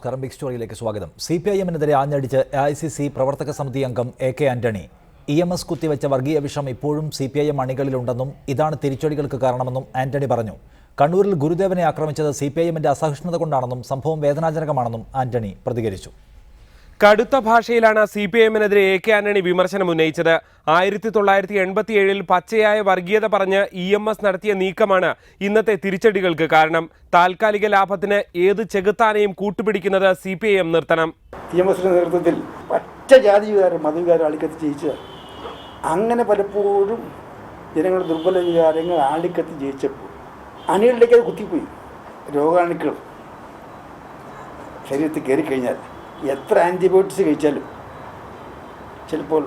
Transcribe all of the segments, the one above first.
നമസ്കാരം. ബിഗ് സ്റ്റോറിയിലേക്ക് സ്വാഗതം. CPIM-നെതിരെ ആഞ്ഞടിച്ച് AICC പ്രവർത്തക സമിതി അംഗം AK ആന്റണി. EMS കുത്തിവെച്ച വർഗീയ വിഷം ഇപ്പോഴും CPIM അണികളിലുണ്ടെന്നും ഇതാണ് തിരിച്ചടികൾക്ക് കാരണമെന്നും ആന്റണി പറഞ്ഞു. കണ്ണൂരിൽ ഗുരുദേവനെ ആക്രമിച്ചത് CPIM-ന്റെ അസഹിഷ്ണുത കൊണ്ടാണെന്നും സംഭവം വേദനാജനകമാണെന്നും ആന്റണി പ്രതികരിച്ചു. കടുത്ത ഭാഷയിലാണ് CPIM-നെതിരെ AK ആന്റണി വിമർശനം ഉന്നയിച്ചത്. 1987 പച്ചയായ വർഗീയത പറഞ്ഞ് EMS നടത്തിയ നീക്കമാണ് ഇന്നത്തെ തിരിച്ചടികൾക്ക് കാരണം. താൽക്കാലിക ലാഭത്തിന് ഏത് ചെകുത്താനെയും കൂട്ടുപിടിക്കുന്നത് CPIM നിർത്തണം. EMS-ന്റെ നേതൃത്വത്തിൽ പച്ച ജാതിവികാരം മതവികാരം ആളിക്കത്തി ജയിച്ചത്. അങ്ങനെ പലപ്പോഴും ജനങ്ങളുടെ ദുർബല വികാരങ്ങൾ ആളിക്കത്തി ജയിച്ചപ്പോൾ അണികളിലേക്ക് അത് കുത്തിപ്പോയി. രോഗാണുക്കൾ ശരീരത്തിൽ കയറിക്കഴിഞ്ഞാൽ എത്ര ആൻറ്റിബയോട്ടിക്സ് കഴിച്ചാലും ചിലപ്പോൾ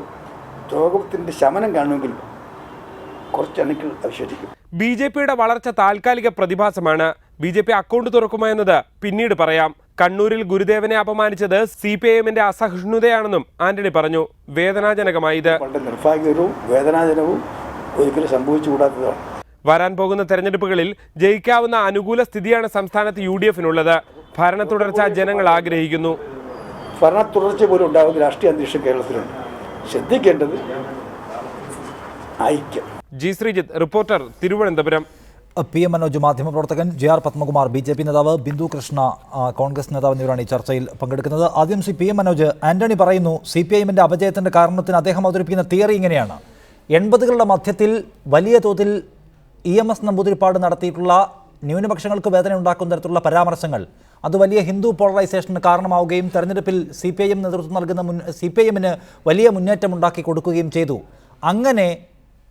രോഗത്തിൻ്റെ ശമനം കാണുമെങ്കിലും കുറച്ച് അണുക്കൾ അവശേഷിക്കും. BJP-യുടെ വളർച്ച താൽക്കാലിക പ്രതിഭാസമാണ്. BJP അക്കൗണ്ട് തുറക്കുമോ എന്നത് പിന്നീട് പറയാം. കണ്ണൂരിൽ ഗുരുദേവനെ അപമാനിച്ചത് CPIM-ന്റെ അസഹിഷ്ണുതയാണെന്നും ആന്റണി പറഞ്ഞു. വേദനാജനകമായത് വളരെ നിർഭാഗ്യകരവും വേദനാജനകവും ഒരിക്കലും സംഭവിച്ചുകൂടാത്തതാണ്. വരാൻ പോകുന്ന തെരഞ്ഞെടുപ്പുകളിൽ ജയിക്കാവുന്ന അനുകൂല സ്ഥിതിയാണ് സംസ്ഥാനത്ത് UDF-നുള്ളത്. ഭരണ തുടർച്ച ജനങ്ങൾ ആഗ്രഹിക്കുന്നു. ഭരണ തുടർച്ച പോലും ഉണ്ടാകുന്ന രാഷ്ട്രീയ അന്തരീക്ഷം കേരളത്തിലുണ്ട്. ശ്രദ്ധിക്കേണ്ടത് ഐക്യം. G. Sreejith, reporter, Thiruvananthapuram. PM Manoj മാധ്യമപ്രവർത്തകൻ, JR പത്മകുമാർ BJP നേതാവ്, ബിന്ദു കൃഷ്ണ കോൺഗ്രസ് നേതാവ് എന്നിവരാണ് ഈ ചർച്ചയിൽ പങ്കെടുക്കുന്നത്. ആദ്യം PM മനോജ്, ആന്റണി പറയുന്നു CPIM-ന്റെ അപജയത്തിന്റെ കാരണത്തിന് അദ്ദേഹം അവതരിപ്പിക്കുന്ന തിയറി ഇങ്ങനെയാണ്: 80കളുടെ മധ്യത്തിൽ വലിയ തോതിൽ EMS നമ്പൂതിരിപ്പാട് നടത്തിയിട്ടുള്ള ന്യൂനപക്ഷങ്ങൾക്ക് വേദന ഉണ്ടാക്കുന്ന തരത്തിലുള്ള പരാമർശങ്ങൾ അത് വലിയ ഹിന്ദു പോളറൈസേഷന് കാരണമാവുകയും തെരഞ്ഞെടുപ്പിൽ CPIM നേതൃത്വം നൽകുന്ന CPIM-ന് വലിയ മുന്നേറ്റം ഉണ്ടാക്കി കൊടുക്കുകയും ചെയ്തു. അങ്ങനെ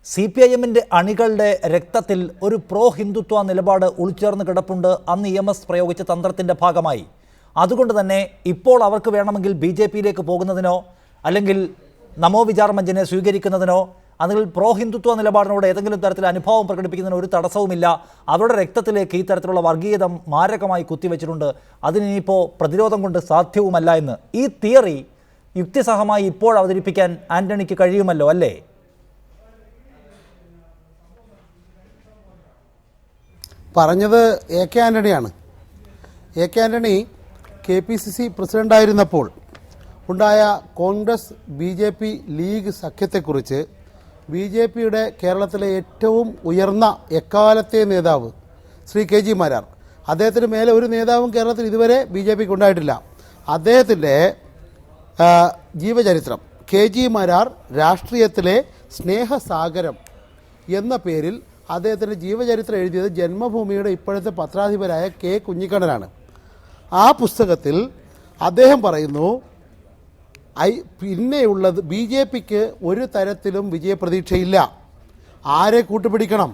CPIM-ന്റെ അണികളുടെ രക്തത്തിൽ ഒരു പ്രോ ഹിന്ദുത്വ നിലപാട് ഉൾച്ചേർന്ന് കിടപ്പുണ്ട് അന്ന് EMS പ്രയോഗിച്ച തന്ത്രത്തിൻ്റെ ഭാഗമായി. അതുകൊണ്ട് തന്നെ ഇപ്പോൾ അവർക്ക് വേണമെങ്കിൽ BJP-യിലേക്ക് പോകുന്നതിനോ അല്ലെങ്കിൽ നമോ വിചാർ മഞ്ചിനെ സ്വീകരിക്കുന്നതിനോ അതിൽ പ്രോ ഹിന്ദുത്വ നിലപാടിനോട് ഏതെങ്കിലും തരത്തിൽ അനുഭവം പ്രകടിപ്പിക്കുന്നതിന് ഒരു തടസ്സവുമില്ല. അവരുടെ രക്തത്തിലേക്ക് ഈ തരത്തിലുള്ള വർഗീയത മാരകമായി കുത്തിവെച്ചിട്ടുണ്ട്. അതിനിപ്പോൾ പ്രതിരോധം കൊണ്ട് സാധ്യവുമല്ല എന്ന് ഈ തിയറി യുക്തിസഹമായി ഇപ്പോൾ അവതരിപ്പിക്കാൻ ആന്റണിക്ക് കഴിയുമല്ലോ, അല്ലേ? പറഞ്ഞത് AK ആന്റണിയാണ്. AK ആന്റണി KPCC പ്രസിഡൻ്റായിരുന്നപ്പോൾ ഉണ്ടായ കോൺഗ്രസ് BJP ലീഗ് സഖ്യത്തെക്കുറിച്ച് BJP-യുടെ കേരളത്തിലെ ഏറ്റവും ഉയർന്ന എക്കാലത്തെ നേതാവ് ശ്രീ KG മാരാർ, അദ്ദേഹത്തിന് മേലെ ഒരു നേതാവും കേരളത്തിൽ ഇതുവരെ BJP-ക്ക് ഉണ്ടായിട്ടില്ല. അദ്ദേഹത്തിൻ്റെ ജീവചരിത്രം KG മാരാർ രാഷ്ട്രീയത്തിലെ സ്നേഹസാഗരം എന്ന പേരിൽ അദ്ദേഹത്തിൻ്റെ ജീവചരിത്രം എഴുതിയത് ജന്മഭൂമിയുടെ ഇപ്പോഴത്തെ പത്രാധിപരായ K. കുഞ്ഞിക്കണ്ണനാണ്. ആ പുസ്തകത്തിൽ അദ്ദേഹം പറയുന്നു, പിന്നെയുള്ളത് BJP-ക്ക് ഒരു തരത്തിലും വിജയപ്രതീക്ഷയില്ല. ആരെ കൂട്ടുപിടിക്കണം?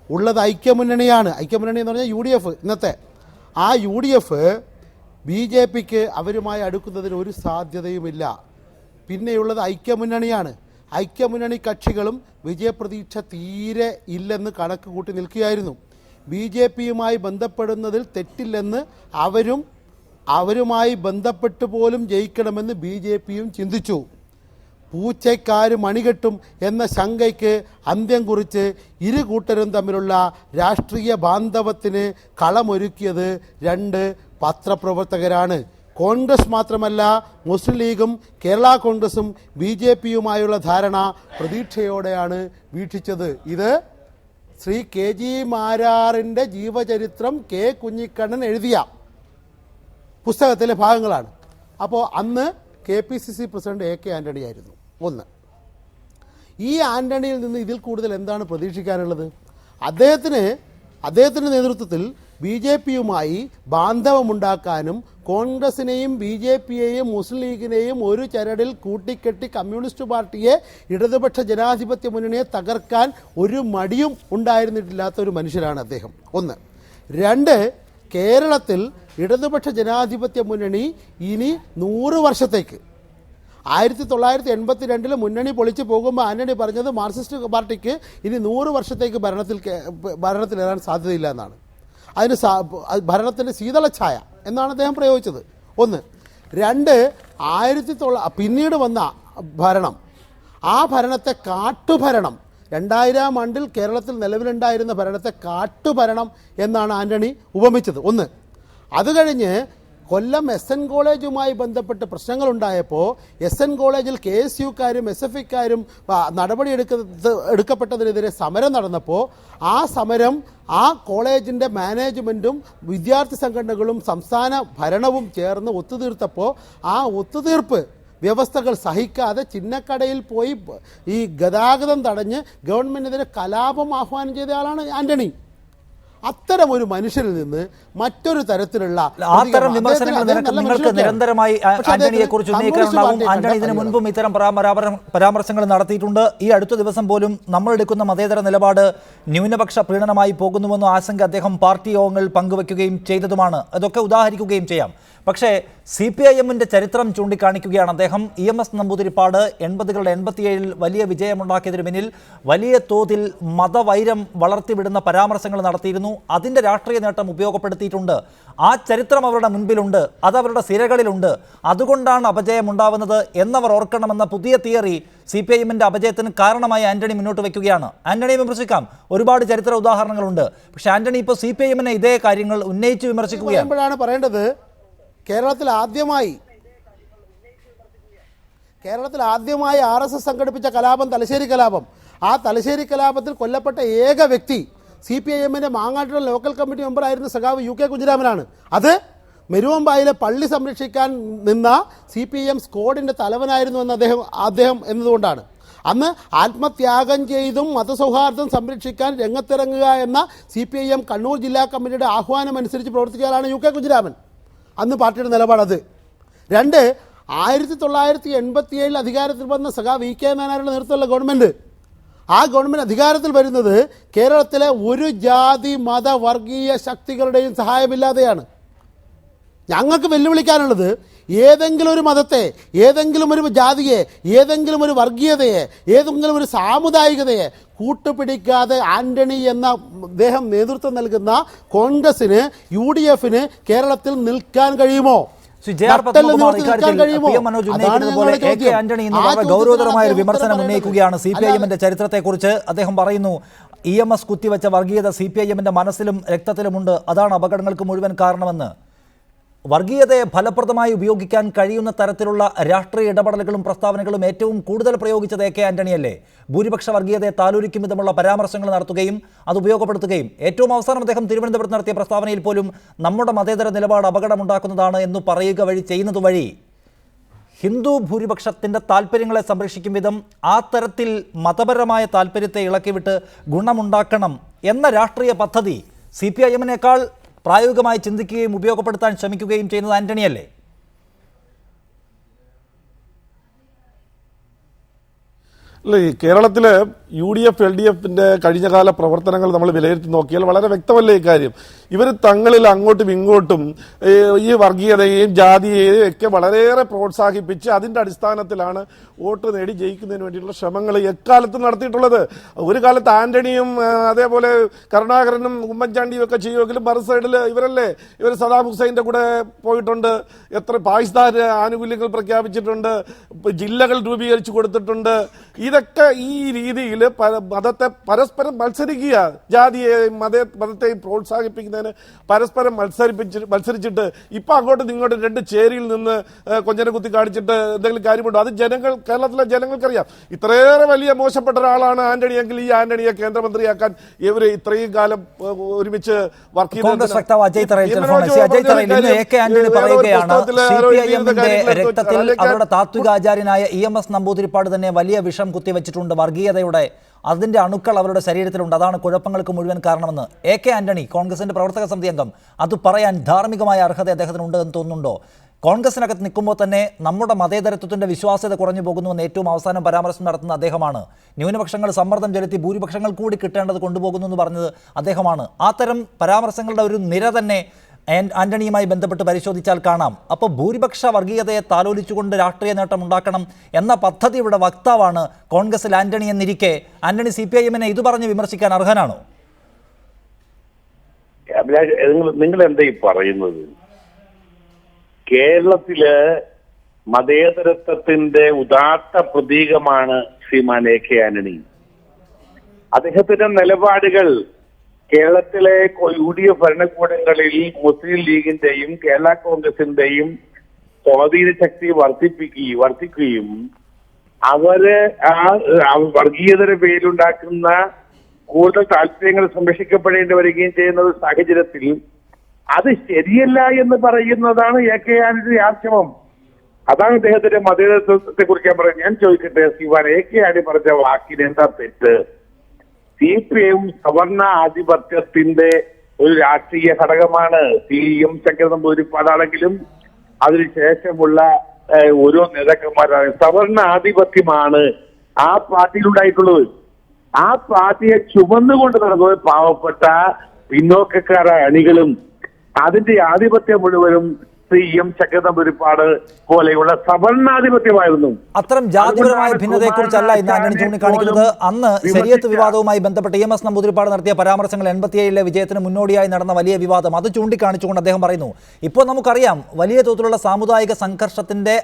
ഉള്ളത് ഐക്യമുന്നണിയാണ്. ഐക്യമുന്നണി എന്ന് പറഞ്ഞാൽ UDF ഇന്നത്തെ. ആ UDF BJP-ക്ക് അവരുമായി അടുക്കുന്നതിന് ഒരു സാധ്യതയുമില്ല. പിന്നെയുള്ളത് ഐക്യമുന്നണിയാണ്. ഐക്യമുന്നണി കക്ഷികളും വിജയപ്രതീക്ഷ തീരെ ഇല്ലെന്ന് കണക്ക് കൂട്ടി നിൽക്കുകയായിരുന്നു. BJP-യുമായി ബന്ധപ്പെടുന്നതിൽ തെറ്റില്ലെന്ന് അവരുമായി ബന്ധപ്പെട്ട് പോലും ജയിക്കണമെന്ന് BJP-യും ചിന്തിച്ചു. പൂച്ചയ്ക്കാര് മണികെട്ടും എന്ന ശങ്കയ്ക്ക് അന്ത്യം കുറിച്ച് ഇരു കൂട്ടരും തമ്മിലുള്ള രാഷ്ട്രീയ ബാന്ധവത്തിന് കളമൊരുക്കിയത് രണ്ട് പത്രപ്രവർത്തകരാണ്. കോൺഗ്രസ് മാത്രമല്ല, മുസ്ലിം ലീഗും കേരള കോൺഗ്രസും BJP-യുമായുള്ള ധാരണ പ്രതീക്ഷയോടെയാണ് വീക്ഷിച്ചത്. ഇത് ശ്രീ KG മാരാറിൻ്റെ ജീവചരിത്രം K. കുഞ്ഞിക്കണ്ണൻ എഴുതിയ പുസ്തകത്തിലെ ഭാഗങ്ങളാണ്. അപ്പോൾ അന്ന് KPCC പ്രസിഡന്റ് AK ആന്റണി ആയിരുന്നു. ഒന്ന്, ഈ ആന്റണിയിൽ നിന്ന് ഇതിൽ കൂടുതൽ എന്താണ് പ്രതീക്ഷിക്കാനുള്ളത്? അദ്ദേഹത്തിൻ്റെ നേതൃത്വത്തിൽ BJP-യുമായി ബാന്ധവമുണ്ടാക്കാനും കോൺഗ്രസിനെയും BJP-യെയും മുസ്ലിം ലീഗിനെയും ഒരു ചരടിൽ കൂട്ടിക്കെട്ടി കമ്മ്യൂണിസ്റ്റ് പാർട്ടിയെ, ഇടതുപക്ഷ ജനാധിപത്യ മുന്നണിയെ തകർക്കാൻ ഒരു മടിയും ഉണ്ടായിരുന്നിട്ടില്ലാത്ത ഒരു മനുഷ്യരാണ് അദ്ദേഹം. ഒന്ന്. രണ്ട്, കേരളത്തിൽ ഇടതുപക്ഷ ജനാധിപത്യ മുന്നണി ഇനി 100 വർഷത്തേക്ക്, 1982 മുന്നണി പൊളിച്ചു പോകുമ്പോൾ ആന്റണി പറഞ്ഞത് മാർക്സിസ്റ്റ് പാർട്ടിക്ക് ഇനി 100 വർഷത്തേക്ക് ഭരണത്തിലേറാൻ സാധ്യതയില്ല എന്നാണ്. അതിന് ഭരണത്തിൻ്റെ ശീതളഛായ എന്നാണ് അദ്ദേഹം പ്രയോഗിച്ചത്. ഒന്ന്. രണ്ട്, പിന്നീട് വന്ന ഭരണം, ആ ഭരണത്തെ കാട്ടുഭരണം, 2000 ആണ്ടിൽ കേരളത്തിൽ നിലവിലുണ്ടായിരുന്ന ഭരണത്തെ കാട്ടുഭരണം എന്നാണ് ആന്റണി ഉപമിച്ചത്. ഒന്ന്. അത് കഴിഞ്ഞ് കൊല്ലം SN കോളേജുമായി ബന്ധപ്പെട്ട് പ്രശ്നങ്ങളുണ്ടായപ്പോൾ SN കോളേജിൽ KSUക്കാരും SFIക്കാരും നടപടി എടുക്കപ്പെട്ടതിനെതിരെ സമരം നടന്നപ്പോൾ ആ സമരം ആ കോളേജിൻ്റെ മാനേജ്മെൻറ്റും വിദ്യാർത്ഥി സംഘടനകളും സംസ്ഥാന ഭരണവും ചേർന്ന് ഒത്തുതീർത്തപ്പോൾ ആ ഒത്തുതീർപ്പ് വ്യവസ്ഥകൾ സഹിക്കാതെ ചിന്നക്കടയിൽ പോയി ഈ ഗതാഗതം തടഞ്ഞ് ഗവൺമെൻറ്റിനെതിരെ കലാപം ആഹ്വാനം ചെയ്ത ആളാണ് ആന്റണി. അത്തരം ഒരു മനുഷ്യരിൽ നിന്ന് മറ്റൊരു തരത്തിലുള്ള അത്തരം വിമർശനങ്ങൾ നിങ്ങൾക്ക് നിരന്തരമായി ആന്റണിയെ കുറിച്ച് ഉന്നയിക്കാനുണ്ടാവും. ആന്റണി ഇതിനു മുൻപും ഇത്തരം പരാമർശങ്ങൾ നടത്തിയിട്ടുണ്ട്. ഈ അടുത്ത ദിവസം പോലും നമ്മൾ എടുക്കുന്ന മതേതര നിലപാട് ന്യൂനപക്ഷ പ്രീണനമായി പോകുന്നുവെന്ന ആശങ്ക അദ്ദേഹം പാർട്ടി യോഗങ്ങളിൽ പങ്കുവയ്ക്കുകയും ചെയ്തതുമാണ്. അതൊക്കെ ഉദാഹരിക്കുകയും ചെയ്യാം. പക്ഷേ CPIM-ന്റെ ചരിത്രം ചൂണ്ടിക്കാണിക്കുകയാണ് അദ്ദേഹം. EMS നമ്പൂതിരിപ്പാട് 80കളുടെ 87-ൽ വലിയ വിജയമുണ്ടാക്കിയതിന് പിന്നിൽ വലിയ തോതിൽ മതവൈരം വളർത്തിവിടുന്ന പരാമർശങ്ങൾ നടത്തിയിരുന്നു. അതിൻ്റെ രാഷ്ട്രീയ നേട്ടം ഉപയോഗപ്പെടുത്തിയിട്ടുണ്ട്. ആ ചരിത്രം അവരുടെ മുൻപിലുണ്ട്, അതവരുടെ സിരകളിലുണ്ട്. അതുകൊണ്ടാണ് അപജയം ഉണ്ടാവുന്നത് എന്നവർ ഓർക്കണമെന്ന പുതിയ തിയറി CPIM-ന്റെ അപജയത്തിന് കാരണമായി ആന്റണി മുന്നോട്ട് വയ്ക്കുകയാണ്. ആന്റണിയെ വിമർശിക്കാം, ഒരുപാട് ചരിത്ര ഉദാഹരണങ്ങളുണ്ട്. പക്ഷേ ആന്റണി ഇപ്പോൾ CPIM-നെ ഇതേ കാര്യങ്ങൾ ഉന്നയിച്ച് വിമർശിക്കുകയാണ്. പറയേണ്ടത് കേരളത്തിൽ ആദ്യമായി RSS സംഘടിപ്പിച്ച കലാപം തലശ്ശേരി കലാപം. ആ തലശ്ശേരി കലാപത്തിൽ കൊല്ലപ്പെട്ട ഏക വ്യക്തി CPIM-ന്റെ മാങ്ങാട്ടുള്ള ലോക്കൽ കമ്മിറ്റി മെമ്പറായിരുന്ന സഖാവ് UK കുഞ്ഞിരാമനാണ്. അത് മെരുവമ്പായിലെ പള്ളി സംരക്ഷിക്കാൻ നിന്ന CPIM സ്ക്വാഡിൻ്റെ തലവനായിരുന്നു എന്ന് അദ്ദേഹം എന്നതുകൊണ്ടാണ്. അന്ന് ആത്മത്യാഗം ചെയ്തും മതസൗഹാർദ്ദം സംരക്ഷിക്കാൻ രംഗത്തിറങ്ങുക എന്ന CPIM കണ്ണൂർ ജില്ലാ കമ്മിറ്റിയുടെ ആഹ്വാനം അനുസരിച്ച് പ്രവർത്തിച്ചയാളാണ് UK കുഞ്ഞിരാമൻ. അന്ന് പാർട്ടിയുടെ നിലപാടത്. 2, 1987 അധികാരത്തിൽ വന്ന സഖാവ് VK നായനാരുടെ നേതൃത്വമുള്ള ഗവൺമെൻറ്, ആ ഗവൺമെൻറ് അധികാരത്തിൽ വരുന്നത് കേരളത്തിലെ ഒരു ജാതി മത വർഗീയ ശക്തികളുടെയും സഹായമില്ലാതെയാണ്. ഞങ്ങൾക്ക് വെല്ലുവിളിക്കാനുള്ളത് ഏതെങ്കിലും ഒരു മതത്തെ, ഏതെങ്കിലും ഒരു ജാതിയെ, ഏതെങ്കിലും ഒരു വർഗീയതയെ, ഏതെങ്കിലും ഒരു സാമുദായികതയെ കൂട്ടുപിടിക്കാതെ ആന്റണി എന്ന അദ്ദേഹം നേതൃത്വം നൽകുന്ന കോൺഗ്രസിന് UDF-ന് കേരളത്തിൽ നിൽക്കാൻ കഴിയുമോ? ഗൗരവതരമായ ഒരു വിമർശനം ഉന്നയിക്കുകയാണ് CPIM-ന്റെ ചരിത്രത്തെക്കുറിച്ച്. അദ്ദേഹം പറയുന്നു, EMS കുത്തിവെച്ച വർഗീയത CPIM-ന്റെ മനസ്സിലും രക്തത്തിലുമുണ്ട്, അതാണ് അപകടങ്ങൾക്ക് മുഴുവൻ കാരണമെന്ന്. വർഗീയതയെ ഫലപ്രദമായി ഉപയോഗിക്കാൻ കഴിയുന്ന തരത്തിലുള്ള രാഷ്ട്രീയ ഇടപെടലുകളും പ്രസ്താവനകളും ഏറ്റവും കൂടുതൽ പ്രയോഗിച്ചത് AK ആന്റണിയല്ലേ? ഭൂരിപക്ഷ വർഗീയതയെ താലൂരിക്കും വിധമുള്ള പരാമർശങ്ങൾ നടത്തുകയും അത് ഉപയോഗപ്പെടുത്തുകയും ഏറ്റവും അവസാനം അദ്ദേഹം തിരുവനന്തപുരത്ത് നടത്തിയ പ്രസ്താവനയിൽ പോലും നമ്മുടെ മതേതര നിലപാട് അപകടമുണ്ടാക്കുന്നതാണ് എന്ന് പറയുക വഴി, ചെയ്യുന്നത് വഴി ഹിന്ദു ഭൂരിപക്ഷത്തിൻ്റെ താല്പര്യങ്ങളെ സംരക്ഷിക്കും വിധം ആ തരത്തിൽ മതപരമായ താല്പര്യത്തെ ഇളക്കിവിട്ട് ഗുണമുണ്ടാക്കണം എന്ന രാഷ്ട്രീയ പദ്ധതി CPIM-നേക്കാൾ പ്രായോഗികമായി ചിന്തിക്കുകയും ഉപയോഗപ്പെടുത്താൻ ശ്രമിക്കുകയും ചെയ്യുന്നത് ആന്റണിയല്ലേ? അല്ല, ഈ കേരളത്തിലെ UDF LDF-ന്റെ കഴിഞ്ഞകാല പ്രവർത്തനങ്ങൾ നമ്മൾ വിലയിരുത്തി നോക്കിയാൽ വളരെ വ്യക്തമല്ലേ ഇക്കാര്യം. ഇവർ തങ്ങളിൽ അങ്ങോട്ടും ഇങ്ങോട്ടും ഈ വർഗീയതയെയും ജാതിയെയും ഒക്കെ വളരെയേറെ പ്രോത്സാഹിപ്പിച്ച് അതിൻ്റെ അടിസ്ഥാനത്തിലാണ് വോട്ട് നേടി ജയിക്കുന്നതിന് വേണ്ടിയിട്ടുള്ള ശ്രമങ്ങൾ എക്കാലത്തും നടത്തിയിട്ടുള്ളത്. ഒരു കാലത്ത് ആന്റണിയും അതേപോലെ കരുണാകരനും ഉമ്മൻചാണ്ടിയും ഒക്കെ ചെയ്യുമെങ്കിലും മറു സൈഡിൽ ഇവർ സദാം ഹുസൈൻ്റെ കൂടെ പോയിട്ടുണ്ട്. എത്ര പാകിസ്ഥാൻ ആനുകൂല്യങ്ങൾ പ്രഖ്യാപിച്ചിട്ടുണ്ട്, ജില്ലകൾ രൂപീകരിച്ചു കൊടുത്തിട്ടുണ്ട്. ഇതൊക്കെ ഈ രീതിയിൽ മതത്തെ പരസ്പരം മത്സരിക്കുക, ജാതിയെയും മതത്തെയും പ്രോത്സാഹിപ്പിക്കുന്നതിന് പരസ്പരം മത്സരിച്ചിട്ട് ഇപ്പം അങ്ങോട്ടും ഇങ്ങോട്ടും 2 ചേരിയിൽ നിന്ന് കൊഞ്ഞനെ കുത്തി കാണിച്ചിട്ട് എന്തെങ്കിലും കാര്യമുണ്ടോ? അത് കേരളത്തിലെ ജനങ്ങൾക്കറിയാം. ഇത്രയേറെ വലിയ മോശപ്പെട്ട ഒരാളാണ് ആന്റണി എങ്കിൽ ഈ ആന്റണിയെ കേന്ദ്രമന്ത്രിയാക്കാൻ ഇവർ ഇത്രയും കാലം ഒരുമിച്ച് വർക്ക് ചെയ്ത രക്തത്തിൽ അവരുടെ താത്വികാചാര്യനായ EMS നമ്പൂതിരിപ്പാട് തന്നെ വലിയ വിഷം കുത്തിവെച്ചിട്ടുണ്ട്. വർഗീയതയുടെ അതിൻ്റെ അണുക്കൾ അവരുടെ ശരീരത്തിലുണ്ട്, അതാണ് കുഴപ്പങ്ങൾക്ക് മുഴുവൻ കാരണമെന്ന് AK ആന്റണി, കോൺഗ്രസിന്റെ പ്രവർത്തക സമിതി അംഗം, അത് പറയാൻ ധാർമ്മികമായ അർഹത അദ്ദേഹത്തിനുണ്ട് എന്ന് തോന്നുന്നുണ്ടോ? കോൺഗ്രസിനകത്ത് നിൽക്കുമ്പോൾ തന്നെ നമ്മുടെ മതേതരത്വത്തിൻ്റെ വിശ്വാസ്യത കുറഞ്ഞു പോകുന്നുവെന്ന് ഏറ്റവും അവസാനം പരാമർശം നടത്തുന്ന അദ്ദേഹമാണ്. ന്യൂനപക്ഷങ്ങൾ സമ്മർദ്ദം ചെലുത്തി ഭൂരിപക്ഷങ്ങൾ കൂടി കിട്ടേണ്ടത് കൊണ്ടുപോകുന്നു എന്ന് പറഞ്ഞത് അദ്ദേഹമാണ്. അത്തരം പരാമർശങ്ങളുടെ ഒരു നിര തന്നെ ആന്റണിയുമായി ബന്ധപ്പെട്ട് പരിശോധിച്ചാൽ കാണാം. അപ്പോൾ ഭൂരിപക്ഷ വർഗീയതയെ താലോലിച്ചുകൊണ്ട് രാഷ്ട്രീയ നേട്ടം ഉണ്ടാക്കണം എന്ന പദ്ധതിയുടെ വക്താവാണ് കോൺഗ്രസിൽ ആന്റണി എന്നിരിക്കെ ആന്റണി CPIM-നെ ഇത് പറഞ്ഞ് വിമർശിക്കാൻ അർഹനാണോ? നിങ്ങൾ എന്താ ഈ പറയുന്നത്? കേരളത്തില് മതേതരത്വത്തിന്റെ ഉദാത്ത പ്രതീകമാണ് ശ്രീമാൻ AK ആന്റണി. അദ്ദേഹത്തിന്റെ നിലപാടുകൾ കേരളത്തിലെ UDF ഭരണകൂടങ്ങളിൽ മുസ്ലിം ലീഗിന്റെയും കേരള കോൺഗ്രസിന്റെയും സ്വാധീന ശക്തി വർദ്ധിക്കുകയും അവര് ആ വർഗീയതയുടെ പേരിലുണ്ടാക്കുന്ന കൂടുതൽ താല്പര്യങ്ങൾ സംരക്ഷിക്കപ്പെടേണ്ടി വരികയും ചെയ്യുന്ന ഒരു സാഹചര്യത്തിൽ അത് ശരിയല്ല എന്ന് പറയുന്നതാണ് AK ആന്റണി ആശ്രമം. അതാണ് അദ്ദേഹത്തിന്റെ മതേതരത്വത്തെ കുറിച്ച് ഞാൻ പറയുന്നത്. ഞാൻ ചോദിക്കട്ടെ ശ്രീമാൻ, AK ആന്റണി പറഞ്ഞ വാക്കിന് എന്താ തെറ്റ്? CPM സവർണ ആധിപത്യത്തിന്റെ ഒരു രാഷ്ട്രീയ ഘടകമാണ്. CM ശങ്കരൻ നമ്പൂതിരിപ്പാടാണെങ്കിലും അതിനുശേഷമുള്ള ഓരോ നേതാക്കന്മാരാണ്. സവർണ ആധിപത്യമാണ് ആ പാർട്ടിയിലുണ്ടായിട്ടുള്ളത്. ആ പാർട്ടിയെ ചുമന്നുകൊണ്ട് നടന്നത് പാവപ്പെട്ട പിന്നോക്കക്കാരായ അണികളും അതിന്റെ ആധിപത്യം മുഴുവനും CM ശങ്കരൻ നമ്പൂതിരിപ്പാട് പോലെയുള്ള സവർണാധിപത്യമായിരുന്നു. അത്തരം ജാതിപരമായ ഭിന്നതയെക്കുറിച്ചല്ല ഇന്ന് ആന്റണി ചൂണ്ടിക്കാണിക്കുന്നത്. അന്ന് ശരീഅത്ത് വിവാദവുമായി ബന്ധപ്പെട്ട് EMS നമ്പൂതിരിപ്പാട് നടത്തിയ പരാമർശങ്ങൾ 87-ലെ വിജയത്തിന് മുന്നോടിയായി നടന്ന വലിയ വിവാദം അത് ചൂണ്ടിക്കാണിച്ചുകൊണ്ട് അദ്ദേഹം പറയുന്നു, ഇപ്പോൾ നമുക്കറിയാം വലിയ തോതിലുള്ള സാമുദായിക സംഘർഷത്തിന്റെ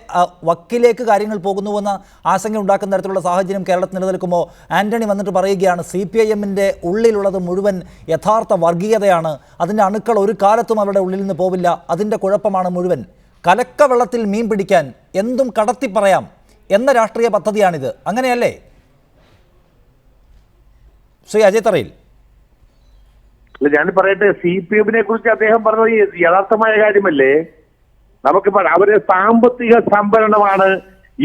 വക്കിലേക്ക് കാര്യങ്ങൾ പോകുന്നുവെന്ന ആശങ്ക ഉണ്ടാക്കുന്ന തരത്തിലുള്ള സാഹചര്യം കേരളത്തിൽ നിലനിൽക്കുമ്പോൾ ആന്റണി വന്നിട്ട് പറയുകയാണ് CPIM-ന്റെ ഉള്ളിലുള്ളത് മുഴുവൻ യഥാർത്ഥ വർഗീയതയാണ്, അതിൻ്റെ അണുക്കൾ ഒരു കാലത്തും അവരുടെ ഉള്ളിൽ നിന്ന് പോവില്ല, അതിൻ്റെ കുഴപ്പമാണ് മുഴുവൻ. കലക്കവെള്ളത്തിൽ മീൻ പിടിക്കാൻ എന്തും കടത്തി പറയാം എന്ന രാഷ്ട്രീയ പദ്ധതിയാണിത്. അങ്ങനെയല്ലേ ശ്രീ അജയ് തറയിൽ? ഞാൻ പറയട്ടെ, CPM-നെ കുറിച്ച് അദ്ദേഹം പറഞ്ഞത് യഥാർത്ഥമായ കാര്യമല്ലേ? നമുക്ക് അവര് സാമ്പത്തിക സംഭരണമാണ്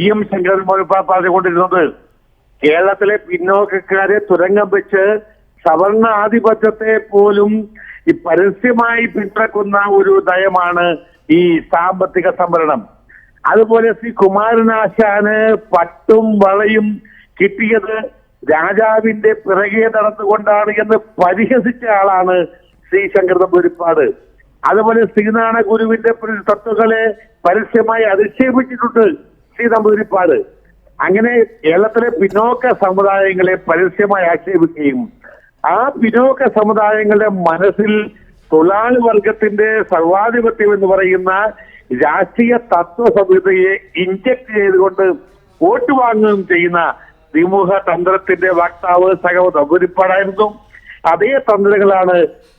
EM ശങ്കരൻ പറഞ്ഞുകൊണ്ടിരുന്നത്. കേരളത്തിലെ പിന്നോക്കക്കാരെ തുരങ്കം വെച്ച് സവർണ ആധിപത്യത്തെ പോലും ഈ പരസ്യമായി പിന്തുണക്കുന്ന ഒരു നയമാണ് ഈ സാമ്പത്തിക സംവരണം. അതുപോലെ ശ്രീ കുമാരനാശാന് പട്ടും വളയും കിട്ടിയത് രാജാവിന്റെ പിറകെ നടന്നുകൊണ്ടാണ് എന്ന് പരിഹസിച്ച ആളാണ് ശ്രീ ശങ്കരൻ നമ്പൂതിരിപ്പാട്. അതുപോലെ ശ്രീനാരായണ ഗുരുവിന്റെ തത്വങ്ങളെ പരസ്യമായി അധിക്ഷേപിച്ചിട്ടുണ്ട് ശ്രീ നമ്പൂതിരിപ്പാട്. അങ്ങനെ കേരളത്തിലെ പിന്നോക്ക സമുദായങ്ങളെ പരസ്യമായി ആക്ഷേപിക്കുകയും ആ പിന്നോക്ക സമുദായങ്ങളുടെ മനസ്സിൽ തൊഴിലാളി വർഗത്തിന്റെ സർവാധിപത്യം എന്ന് പറയുന്ന രാഷ്ട്രീയ തത്വസംഹിതയെ ഇൻജക്ട് ചെയ്തുകൊണ്ട് വോട്ട് വാങ്ങുകയും ചെയ്യുന്ന വിമുഖ തന്ത്രത്തിന്റെ വക്താവ് സഖാവ് നമ്പൂതിരിപ്പാടായിരുന്നു. അതേ തന്ത്രങ്ങളാണ്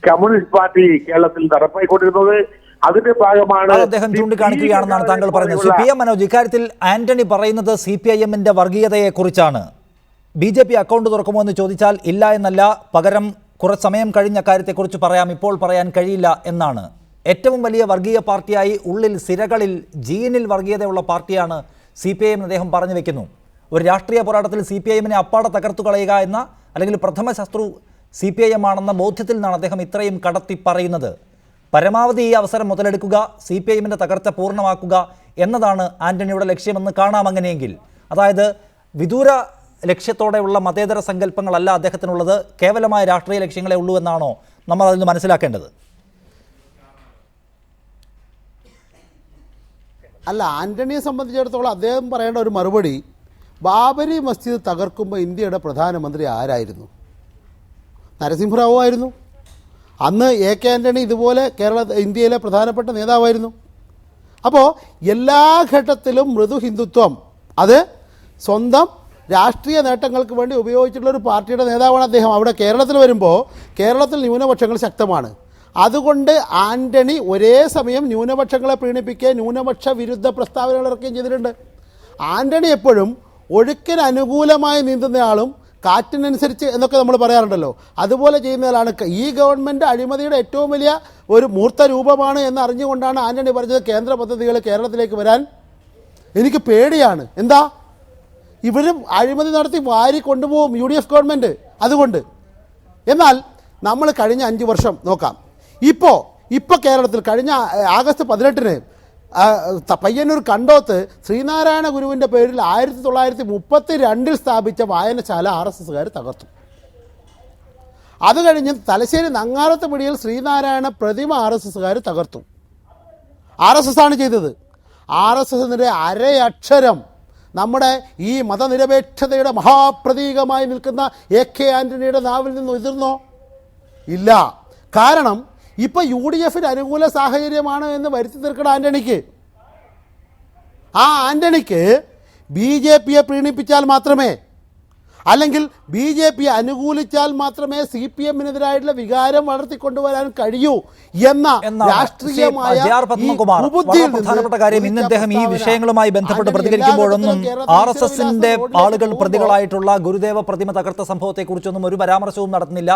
കമ്മ്യൂണിസ്റ്റ് പാർട്ടി കേരളത്തിൽ നടപ്പായിക്കൊണ്ടിരുന്നത്. അതിന്റെ ഭാഗമാണ് അദ്ദേഹം ചൂണ്ടിക്കാണിക്കുകയാണെന്നാണ് താങ്കൾ പറഞ്ഞത്. ശ്രീ PM മനോജ്, ഇക്കാര്യത്തിൽ ആന്റണി പറയുന്നത് CPIM-ന്റെ വർഗീയതയെ കുറിച്ചാണ്. BJP അക്കൗണ്ട് തുറക്കുമോ എന്ന് ചോദിച്ചാൽ ഇല്ല എന്നല്ല, പകരം കുറച്ച് സമയം കഴിഞ്ഞ കാര്യത്തെക്കുറിച്ച് പറയാം, ഇപ്പോൾ പറയാൻ കഴിയില്ല എന്നാണ്. ഏറ്റവും വലിയ വർഗീയ പാർട്ടിയായി ഉള്ളിൽ സിരകളിൽ ജീനിൽ വർഗീയതയുള്ള പാർട്ടിയാണ് CPIM അദ്ദേഹം പറഞ്ഞു വെക്കുന്നു. ഒരു രാഷ്ട്രീയ പോരാട്ടത്തിൽ CPIM-നെ അപ്പാടെ തകർത്തു കളയുക എന്ന അല്ലെങ്കിൽ പ്രഥമ ശത്രു CPIM ആണെന്ന ബോധ്യത്തിൽ നിന്നാണ് അദ്ദേഹം ഇത്രയും കടത്തി പറയുന്നത്. പരമാവധി ഈ അവസരം മുതലെടുക്കുക, CPIM-ന്റെ തകർച്ച പൂർണ്ണമാക്കുക എന്നതാണ് ആന്റണിയുടെ ലക്ഷ്യമെന്ന് കാണാം. അങ്ങനെയെങ്കിൽ അതായത് വിദൂര ലക്ഷ്യത്തോടെയുള്ള മതേതര സങ്കല്പങ്ങളല്ല അദ്ദേഹത്തിനുള്ളത്, കേവലമായ രാഷ്ട്രീയ ലക്ഷ്യങ്ങളെ ഉള്ളൂ എന്നാണോ നമ്മൾ അതിൽ നിന്ന് മനസ്സിലാക്കേണ്ടത്? അല്ല, ആന്റണിയെ സംബന്ധിച്ചിടത്തോളം അദ്ദേഹം പറയേണ്ട ഒരു മറുപടി, ബാബരി മസ്ജിദ് തകർക്കുമ്പോൾ ഇന്ത്യയുടെ പ്രധാനമന്ത്രി ആരായിരുന്നു? നരസിംഹറാവു ആയിരുന്നു. അന്ന് AK ആന്റണി ഇതുപോലെ ഇന്ത്യയിലെ പ്രധാനപ്പെട്ട നേതാവായിരുന്നു. അപ്പോൾ എല്ലാ ഘട്ടത്തിലും മൃദു ഹിന്ദുത്വം അത് സ്വന്തം രാഷ്ട്രീയ നേട്ടങ്ങൾക്ക് വേണ്ടി ഉപയോഗിച്ചിട്ടുള്ള ഒരു പാർട്ടിയുടെ നേതാവാണ് അദ്ദേഹം. അവിടെ കേരളത്തിൽ വരുമ്പോൾ കേരളത്തിൽ ന്യൂനപക്ഷങ്ങൾ ശക്തമാണ്. അതുകൊണ്ട് ആന്റണി ഒരേ സമയം ന്യൂനപക്ഷങ്ങളെ പ്രീണിപ്പിക്കുകയും ന്യൂനപക്ഷ വിരുദ്ധ പ്രസ്താവനകൾ ഇറക്കുകയും ചെയ്തിട്ടുണ്ട്. ആന്റണി എപ്പോഴും ഒഴുക്കിന് അനുകൂലമായി നീന്തുന്നയാളും കാറ്റിനനുസരിച്ച് എന്നൊക്കെ നമ്മൾ പറയാറുണ്ടല്ലോ, അതുപോലെ ചെയ്യുന്നയാളാണ്. ഈ ഗവൺമെൻറ് അഴിമതിയുടെ ഏറ്റവും വലിയ ഒരു മൂർത്ത രൂപമാണ് എന്ന് അറിഞ്ഞുകൊണ്ടാണ് ആന്റണി പറഞ്ഞത് കേന്ദ്ര പദ്ധതികൾ കേരളത്തിലേക്ക് വരാൻ എനിക്ക് പേടിയാണ്. എന്താ, ഇവരും അഴിമതി നടത്തി വാരി കൊണ്ടുപോകും UDF ഗവൺമെൻറ്. അതുകൊണ്ട് എന്നാൽ നമ്മൾ കഴിഞ്ഞ 5 വർഷം നോക്കാം. ഇപ്പോൾ കേരളത്തിൽ കഴിഞ്ഞ ആഗസ്റ്റ് 18-ന് പയ്യന്നൂർ കണ്ടോത്ത് ശ്രീനാരായണ ഗുരുവിൻ്റെ പേരിൽ 1932 സ്ഥാപിച്ച വായനശാല RSSകാർ തകർത്തു. അത് കഴിഞ്ഞ് തലശ്ശേരി നങ്ങാരത്തുപിടിയിൽ ശ്രീനാരായണ പ്രതിമ RSSകാർ തകർത്തു. RSS ആണ് ചെയ്തത്. RSSന്റെ അരയക്ഷരം നമ്മുടെ ഈ മതനിരപേക്ഷതയുടെ മഹാപ്രതീകമായി നിൽക്കുന്ന AK ആന്റണിയുടെ നാവിൽ നിന്ന് ഉതിർന്നോ? ഇല്ല. കാരണം ഇപ്പോൾ UDF-ന് അനുകൂല സാഹചര്യമാണ് എന്ന് വരുത്തി തീർക്കണം ആന്റണിക്ക്. ആ ആന്റണിക്ക് BJP-യെ പ്രീണിപ്പിച്ചാൽ മാത്രമേ, അല്ലെങ്കിൽ BJP അനുകൂലിച്ചാൽ മാത്രമേ CPM-നെതിരായിട്ടുള്ള വികാരം വളർത്തിക്കൊണ്ടുവരാൻ കഴിയൂ എന്ന എന്നാണ് രാഷ്ട്രീയമായ ജെ.ആർ. പത്മകുമാർ വളരെ പ്രധാനപ്പെട്ട കാര്യം. ഇന്ന് അദ്ദേഹം ഈ വിഷയങ്ങളുമായി ബന്ധപ്പെട്ട് പ്രതികരിക്കുമ്പോഴൊന്നും RSSന്റെ ആളുകൾ പ്രതികളായിട്ടുള്ള ഗുരുദേവ പ്രതിമ തകർത്ത സംഭവത്തെക്കുറിച്ചൊന്നും ഒരു പരാമർശവും നടത്തുന്നില്ല.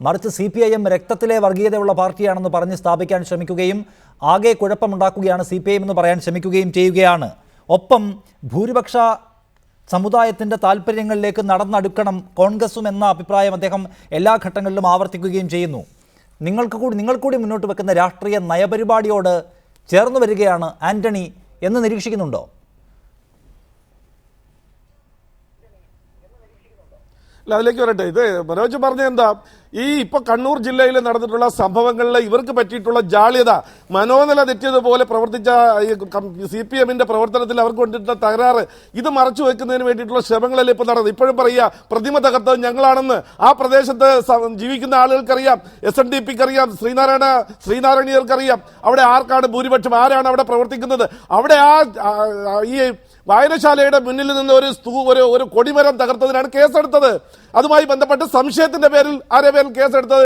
മറിച്ച് CPIM രക്തത്തിലെ വർഗീയതയുള്ള പാർട്ടിയാണെന്ന് പറഞ്ഞ് സ്ഥാപിക്കാൻ ശ്രമിക്കുകയും ആകെ കുഴപ്പമുണ്ടാക്കുകയാണ് CPIM എന്ന് പറയാൻ ശ്രമിക്കുകയും ചെയ്യുകയാണ്. ഒപ്പം ഭൂരിപക്ഷ സമുദായത്തിൻ്റെ താല്പര്യങ്ങളിലേക്ക് നടന്നടുക്കണം കോൺഗ്രസും എന്ന അഭിപ്രായം അദ്ദേഹം എല്ലാ ഘട്ടങ്ങളിലും ആവർത്തിക്കുകയും ചെയ്യുന്നു. നിങ്ങൾ കൂടി മുന്നോട്ട് വെക്കുന്ന രാഷ്ട്രീയ നയപരിപാടിയോട് ചേർന്ന് വരികയാണ് ആന്റണി എന്ന് നിരീക്ഷിക്കുന്നുണ്ടോ? അല്ല, അതിലേക്ക് വരട്ടെ. ഇത് മനോജ് പറഞ്ഞ എന്താ, ഈ ഇപ്പൊ കണ്ണൂർ ജില്ലയിൽ നടന്നിട്ടുള്ള സംഭവങ്ങളിൽ ഇവർക്ക് പറ്റിയിട്ടുള്ള ജാള്യത, മനോനില തെറ്റിയതുപോലെ പ്രവർത്തിച്ച CPM-ന്റെ പ്രവർത്തനത്തിൽ അവർക്ക് കൊണ്ടിട്ടുള്ള തകരാറ്, ഇത് മറച്ചു വെക്കുന്നതിന് വേണ്ടിയിട്ടുള്ള ശ്രമങ്ങളല്ലേ ഇപ്പൊ നടന്നത്. ഇപ്പോഴും പറയുക പ്രതിമ തകർത്തത് ഞങ്ങളാണെന്ന്. ആ പ്രദേശത്ത് ജീവിക്കുന്ന ആളുകൾക്കറിയാം, SNDP-ക്ക് അറിയാം, ശ്രീനാരായണീയർക്കറിയാം അവിടെ ആർക്കാണ് ഭൂരിപക്ഷം, ആരാണ് അവിടെ പ്രവർത്തിക്കുന്നത്. അവിടെ ഈ വായനശാലയുടെ മുന്നിൽ നിന്ന് ഒരു കൊടിമരം തകർത്തതിനാണ് കേസെടുത്തത്. അതുമായി ബന്ധപ്പെട്ട് സംശയത്തിന്റെ പേരിൽ ആരെ പേരിൽ കേസെടുത്തത്?